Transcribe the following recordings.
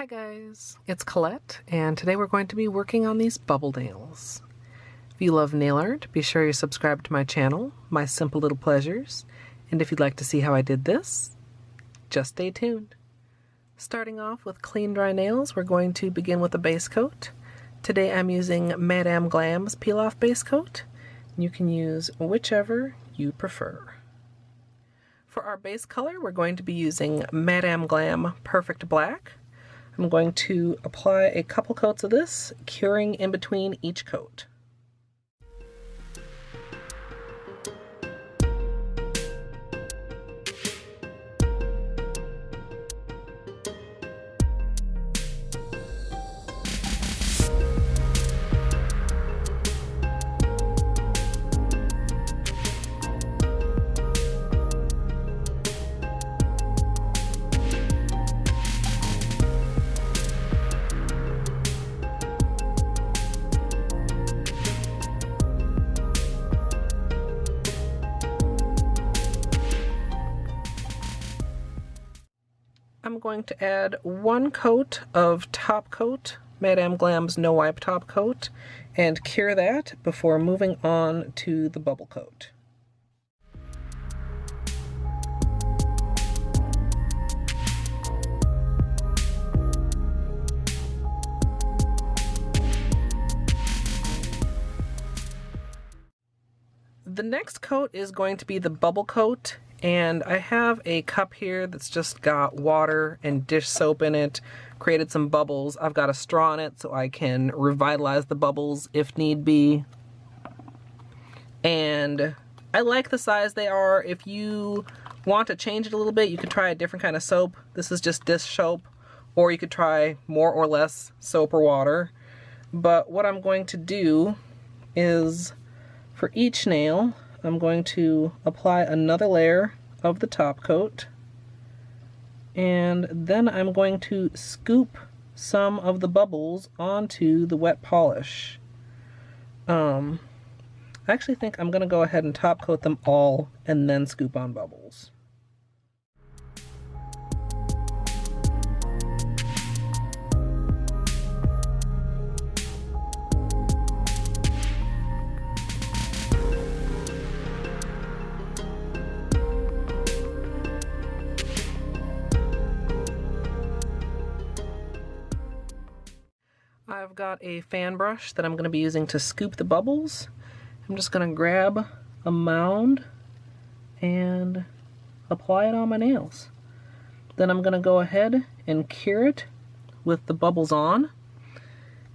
Hi guys, it's Colette, and today we're going to be working on these bubble nails. If you love nail art, be sure you subscribe to my channel, My Simple Little Pleasures, and if you'd like to see how I did this, just stay tuned. Starting off with clean dry nails, we're going to begin with a base coat. Today I'm using Madame Glam's peel-off base coat. You can use whichever you prefer. For our base color, we're going to be using Madame Glam Perfect Black. I'm going to apply a couple coats of this, curing in between each coat. I'm going to add one coat of top coat, Madame Glam's No Wipe top coat, and cure that before moving on to the bubble coat. The next coat is going to be the bubble coat, and I have a cup here that's just got water and dish soap in it, created some bubbles. I've got a straw in it so I can revitalize the bubbles if need be. And I like the size they are. If you want to change it a little bit, you could try a different kind of soap. This is just dish soap, or you could try more or less soap or water. But what I'm going to do is, for each nail, I'm going to apply another layer of the top coat, and then I'm going to scoop some of the bubbles onto the wet polish. I actually think I'm going to go ahead and top coat them all and then scoop on bubbles. I've got a fan brush that I'm going to be using to scoop the bubbles. I'm just going to grab a mound and apply it on my nails. Then I'm going to go ahead and cure it with the bubbles on.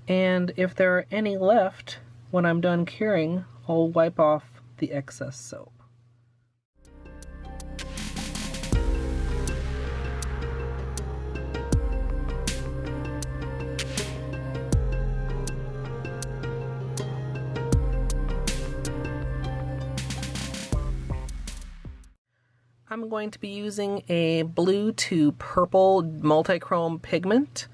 And if there are any left when I'm done curing, I'll wipe off the excess soap. I'm going to be using a blue to purple multichrome pigment,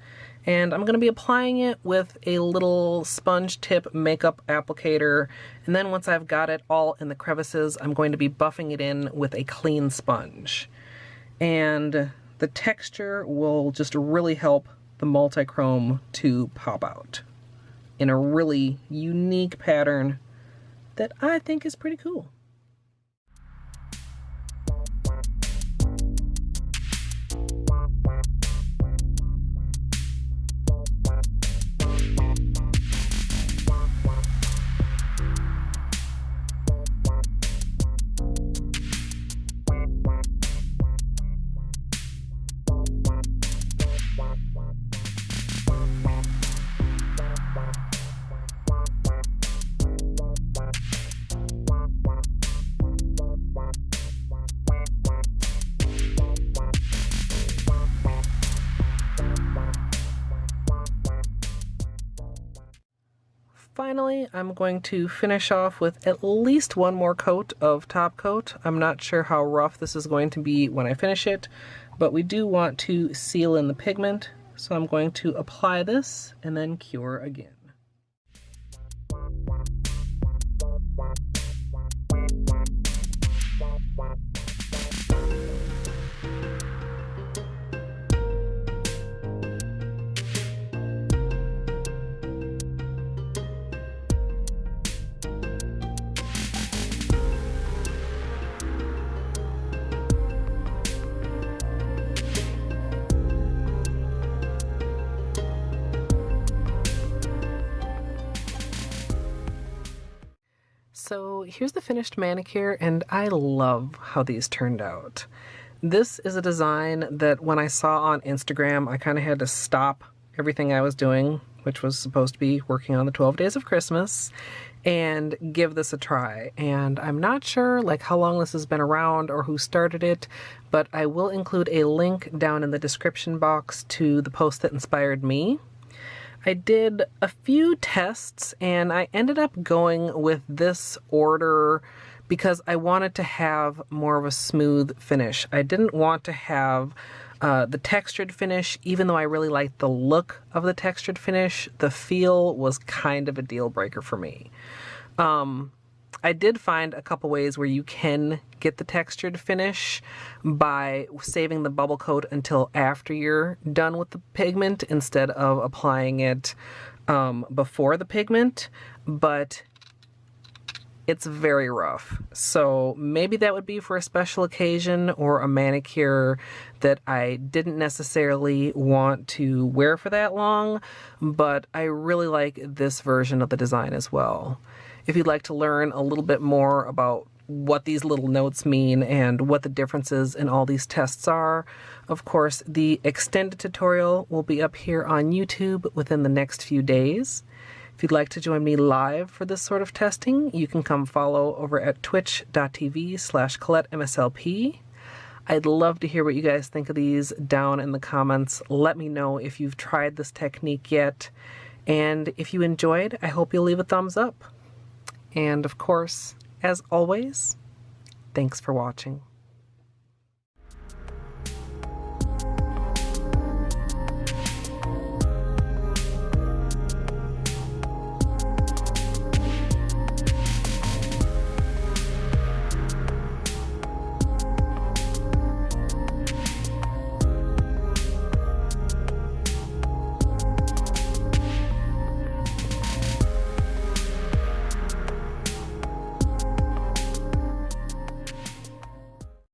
and I'm going to be applying it with a little sponge tip makeup applicator, and then once I've got it all in the crevices, I'm going to be buffing it in with a clean sponge. And the texture will just really help the multichrome to pop out in a really unique pattern that I think is pretty cool. Finally, I'm going to finish off with at least one more coat of top coat. I'm not sure how rough this is going to be when I finish it, but we do want to seal in the pigment, so I'm going to apply this and then cure again. So here's the finished manicure, and I love how these turned out. This is a design that when I saw on Instagram, I kind of had to stop everything I was doing, which was supposed to be working on the 12 Days of Christmas, and give this a try. And I'm not sure like how long this has been around or who started it, but I will include a link down in the description box to the post that inspired me. I did a few tests and I ended up going with this order because I wanted to have more of a smooth finish. I didn't want to have the textured finish, even though I really liked the look of the textured finish. The feel was kind of a deal breaker for me. I did find a couple ways where you can get the textured finish by saving the bubble coat until after you're done with the pigment instead of applying it before the pigment, but it's very rough. So maybe that would be for a special occasion or a manicure that I didn't necessarily want to wear for that long, but I really like this version of the design as well. If you'd like to learn a little bit more about what these little notes mean and what the differences in all these tests are, of course, the extended tutorial will be up here on YouTube within the next few days. If you'd like to join me live for this sort of testing, you can come follow over at twitch.tv/ColetteMSLP. I'd love to hear what you guys think of these down in the comments. Let me know if you've tried this technique yet. And if you enjoyed, I hope you'll leave a thumbs up. And of course, as always, thanks for watching.